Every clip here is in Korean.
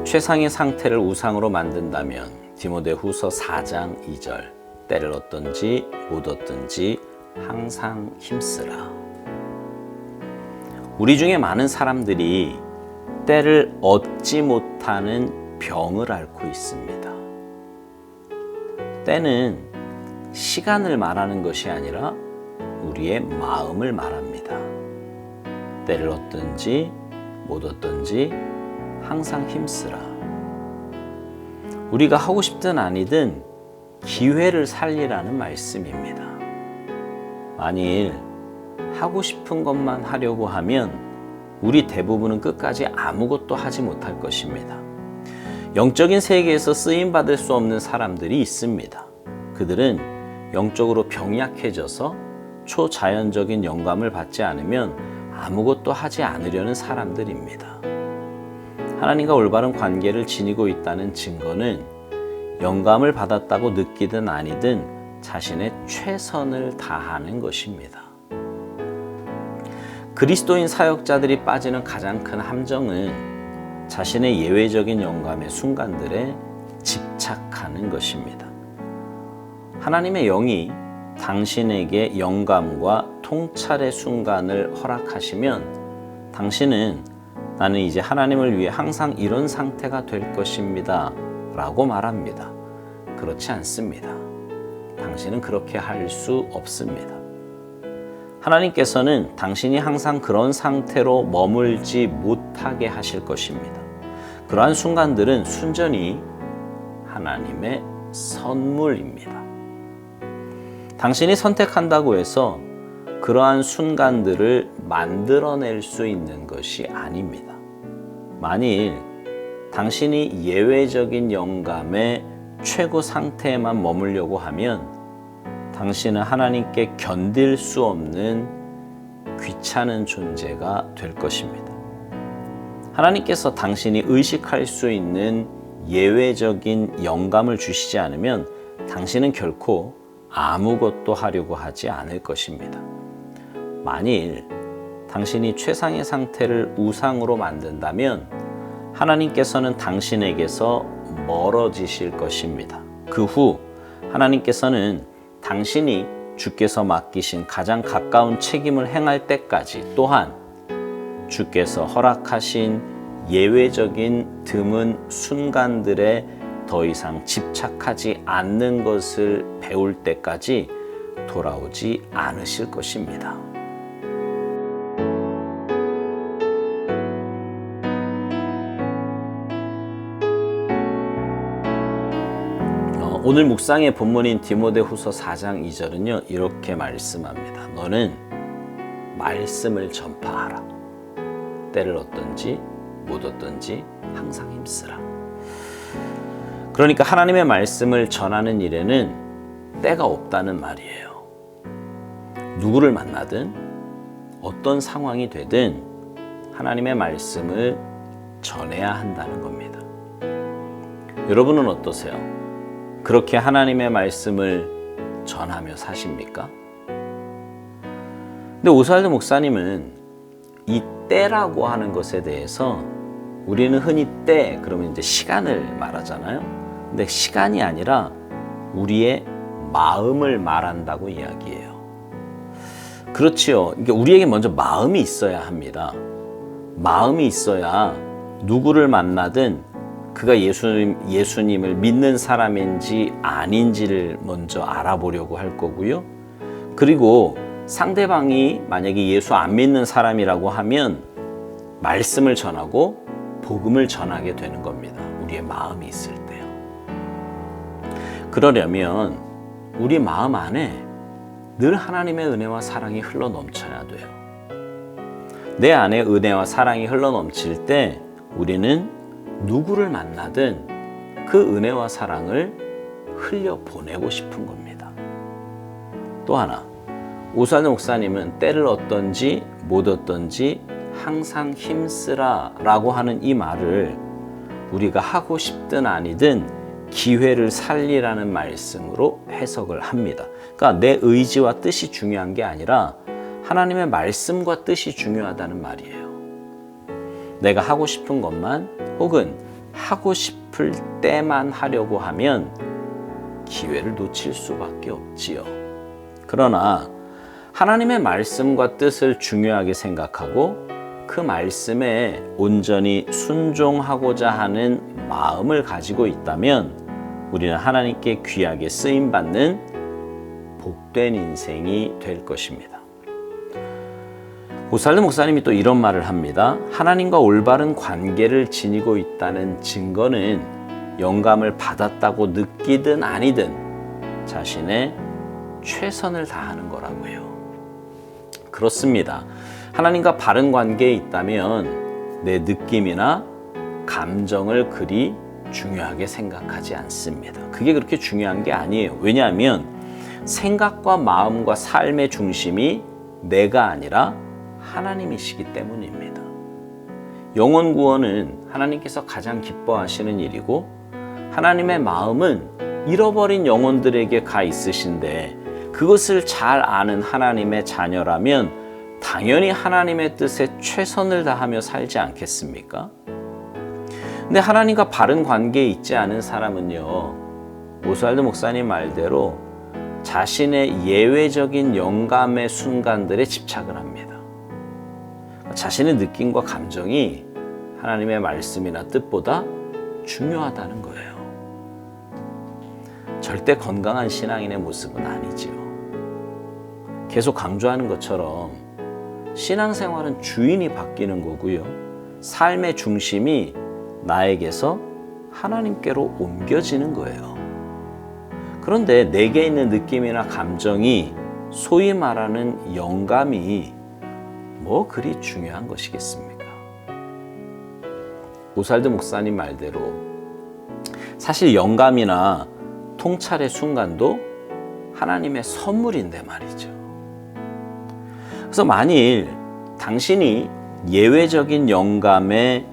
최상의 상태를 우상으로 만든다면 디모데후서 4장 2절 때를 얻든지 못 얻든지 항상 힘쓰라. 우리 중에 많은 사람들이 때를 얻지 못하는 병을 앓고 있습니다. 때는 시간을 말하는 것이 아니라 우리의 마음을 말합니다. 때를 얻든지 못 얻든지 항상 힘쓰라. 우리가 하고 싶든 아니든 기회를 살리라는 말씀입니다. 만일 하고 싶은 것만 하려고 하면 우리 대부분은 끝까지 아무것도 하지 못할 것입니다. 영적인 세계에서 쓰임받을 수 없는 사람들이 있습니다. 그들은 영적으로 병약해져서 초자연적인 영감을 받지 않으면 아무것도 하지 않으려는 사람들입니다. 하나님과 올바른 관계를 지니고 있다는 증거는 영감을 받았다고 느끼든 아니든 자신의 최선을 다하는 것입니다. 그리스도인 사역자들이 빠지는 가장 큰 함정은 자신의 예외적인 영감의 순간들에 집착하는 것입니다. 하나님의 영이 당신에게 영감과 통찰의 순간을 허락하시면 당신은 나는 이제 하나님을 위해 항상 이런 상태가 될 것입니다 라고 말합니다. 그렇지 않습니다. 당신은 그렇게 할 수 없습니다. 하나님께서는 당신이 항상 그런 상태로 머물지 못하게 하실 것입니다. 그러한 순간들은 순전히 하나님의 선물입니다. 당신이 선택한다고 해서 그러한 순간들을 만들어낼 수 있는 것이 아닙니다. 만일 당신이 예외적인 영감의 최고 상태에만 머물려고 하면 당신은 하나님께 견딜 수 없는 귀찮은 존재가 될 것입니다. 하나님께서 당신이 의식할 수 있는 예외적인 영감을 주시지 않으면 당신은 결코 아무것도 하려고 하지 않을 것입니다. 만일 당신이 최상의 상태를 우상으로 만든다면 하나님께서는 당신에게서 멀어지실 것입니다. 그 후 하나님께서는 당신이 주께서 맡기신 가장 가까운 책임을 행할 때까지 또한 주께서 허락하신 예외적인 드문 순간들에 더 이상 집착하지 않는 것을 배울 때까지 돌아오지 않으실 것입니다. 오늘 묵상의 본문인 디모데후서 4장 2절은요 이렇게 말씀합니다. 너는 말씀을 전파하라. 때를 얻든지 못 얻든지 항상 힘쓰라. 그러니까 하나님의 말씀을 전하는 일에는 때가 없다는 말이에요. 누구를 만나든 어떤 상황이 되든 하나님의 말씀을 전해야 한다는 겁니다. 여러분은 어떠세요? 그렇게 하나님의 말씀을 전하며 사십니까? 근데 오스왈드 목사님은 이 때라고 하는 것에 대해서 우리는 흔히 때 그러면 이제 시간을 말하잖아요. 근데 시간이 아니라 우리의 마음을 말한다고 이야기해요. 그렇지요. 그러니까 우리에게 먼저 마음이 있어야 합니다. 마음이 있어야 누구를 만나든 그가 예수님을 믿는 사람인지 아닌지를 먼저 알아보려고 할 거고요. 그리고 상대방이 만약에 예수 안 믿는 사람이라고 하면 말씀을 전하고 복음을 전하게 되는 겁니다. 우리의 마음이 있을 때요. 그러려면 우리 마음 안에 늘 하나님의 은혜와 사랑이 흘러 넘쳐야 돼요. 내 안에 은혜와 사랑이 흘러 넘칠 때 우리는 누구를 만나든 그 은혜와 사랑을 흘려 보내고 싶은 겁니다. 또 하나, 오스왈드 목사님은 때를 얻든지 못 얻든지 항상 힘쓰라 라고 하는 이 말을 우리가 하고 싶든 아니든 기회를 살리라는 말씀으로 해석을 합니다. 그러니까 내 의지와 뜻이 중요한 게 아니라 하나님의 말씀과 뜻이 중요하다는 말이에요. 내가 하고 싶은 것만 혹은 하고 싶을 때만 하려고 하면 기회를 놓칠 수밖에 없지요. 그러나 하나님의 말씀과 뜻을 중요하게 생각하고 그 말씀에 온전히 순종하고자 하는 마음을 가지고 있다면 우리는 하나님께 귀하게 쓰임받는 복된 인생이 될 것입니다. 오살르 목사님이 또 이런 말을 합니다. 하나님과 올바른 관계를 지니고 있다는 증거는 영감을 받았다고 느끼든 아니든 자신의 최선을 다하는 거라고요. 그렇습니다. 하나님과 바른 관계에 있다면 내 느낌이나 감정을 그리 중요하게 생각하지 않습니다. 그게 그렇게 중요한 게 아니에요. 왜냐하면 생각과 마음과 삶의 중심이 내가 아니라 하나님이시기 때문입니다. 영혼 구원은 하나님께서 가장 기뻐하시는 일이고 하나님의 마음은 잃어버린 영혼들에게 가 있으신데 그것을 잘 아는 하나님의 자녀라면 당연히 하나님의 뜻에 최선을 다하며 살지 않겠습니까? 근데 하나님과 바른 관계에 있지 않은 사람은요, 오스왈드 목사님 말대로 자신의 예외적인 영감의 순간들에 집착을 합니다. 자신의 느낌과 감정이 하나님의 말씀이나 뜻보다 중요하다는 거예요. 절대 건강한 신앙인의 모습은 아니지요. 계속 강조하는 것처럼 신앙생활은 주인이 바뀌는 거고요. 삶의 중심이 나에게서 하나님께로 옮겨지는 거예요. 그런데 내게 있는 느낌이나 감정이 소위 말하는 영감이 뭐 그리 중요한 것이겠습니까? 오살드 목사님 말대로 사실 영감이나 통찰의 순간도 하나님의 선물인데 말이죠. 그래서 만일 당신이 예외적인 영감의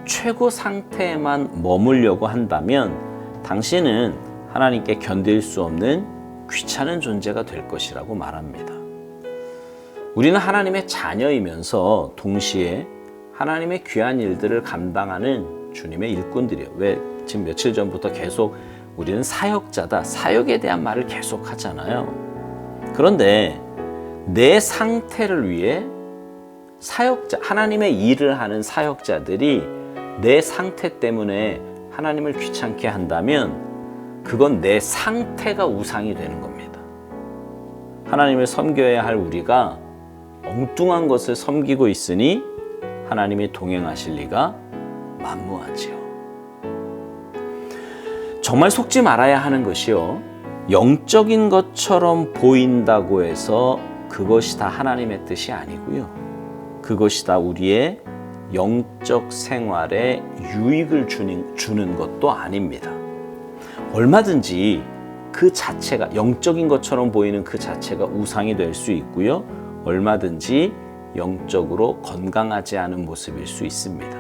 최고 상태에만 머물려고 한다면 당신은 하나님께 견딜 수 없는 귀찮은 존재가 될 것이라고 말합니다. 우리는 하나님의 자녀이면서 동시에 하나님의 귀한 일들을 감당하는 주님의 일꾼들이에요. 왜 지금 며칠 전부터 계속 우리는 사역자다, 사역에 대한 말을 계속 하잖아요. 그런데 내 상태를 위해 사역자, 하나님의 일을 하는 사역자들이 내 상태 때문에 하나님을 귀찮게 한다면 그건 내 상태가 우상이 되는 겁니다. 하나님을 섬겨야 할 우리가 엉뚱한 것을 섬기고 있으니 하나님이 동행하실 리가 만무하지요. 정말 속지 말아야 하는 것이요, 영적인 것처럼 보인다고 해서 그것이 다 하나님의 뜻이 아니고요, 그것이 다 우리의 영적 생활에 유익을 주는 것도 아닙니다. 얼마든지 그 자체가, 영적인 것처럼 보이는 그 자체가 우상이 될 수 있고요, 얼마든지 영적으로 건강하지 않은 모습일 수 있습니다.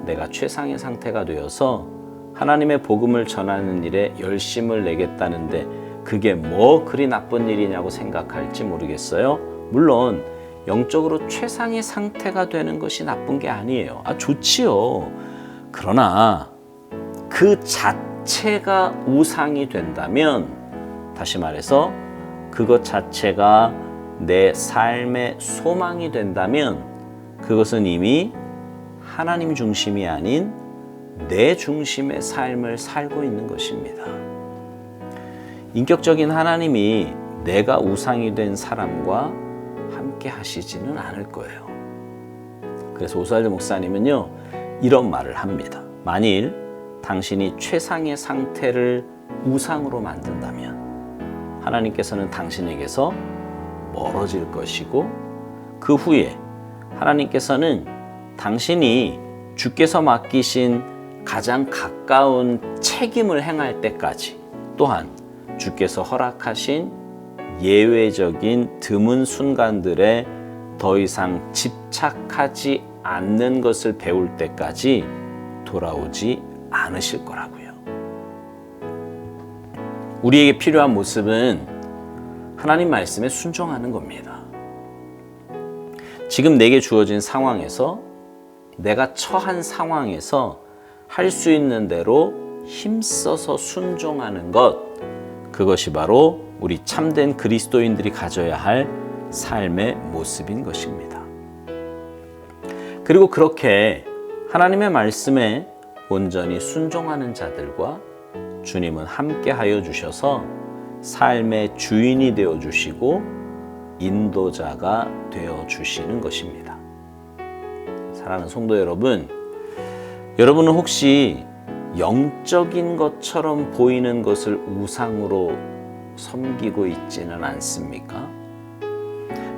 내가 최상의 상태가 되어서 하나님의 복음을 전하는 일에 열심을 내겠다는데 그게 뭐 그리 나쁜 일이냐고 생각할지 모르겠어요. 물론 영적으로 최상의 상태가 되는 것이 나쁜 게 아니에요. 좋지요. 그러나 그 자체가 우상이 된다면, 다시 말해서 그것 자체가 내 삶의 소망이 된다면 그것은 이미 하나님 중심이 아닌 내 중심의 삶을 살고 있는 것입니다. 인격적인 하나님이 내가 우상이 된 사람과 함께 하시지는 않을 거예요. 그래서 오스왈드 목사님은요, 이런 말을 합니다. 만일 당신이 최상의 상태를 우상으로 만든다면 하나님께서는 당신에게서 멀어질 것이고, 그 후에 하나님께서는 당신이 주께서 맡기신 가장 가까운 책임을 행할 때까지, 또한 주께서 허락하신 예외적인 드문 순간들에 더 이상 집착하지 않는 것을 배울 때까지 돌아오지 않으실 거라고요. 우리에게 필요한 모습은 하나님 말씀에 순종하는 겁니다. 지금 내게 주어진 상황에서, 내가 처한 상황에서 할 수 있는 대로 힘써서 순종하는 것, 그것이 바로 우리 참된 그리스도인들이 가져야 할 삶의 모습인 것입니다. 그리고 그렇게 하나님의 말씀에 온전히 순종하는 자들과 주님은 함께 하여 주셔서 삶의 주인이 되어 주시고 인도자가 되어 주시는 것입니다. 사랑하는 성도 여러분, 여러분은 혹시 영적인 것처럼 보이는 것을 우상으로 섬기고 있지는 않습니까?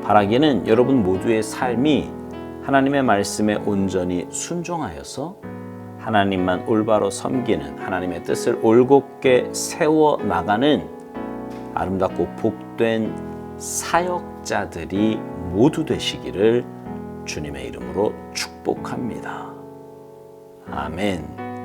바라기는 여러분 모두의 삶이 하나님의 말씀에 온전히 순종하여서 하나님만 올바로 섬기는, 하나님의 뜻을 올곧게 세워나가는 아름답고 복된 사역자들이 모두 되시기를 주님의 이름으로 축복합니다. 아멘.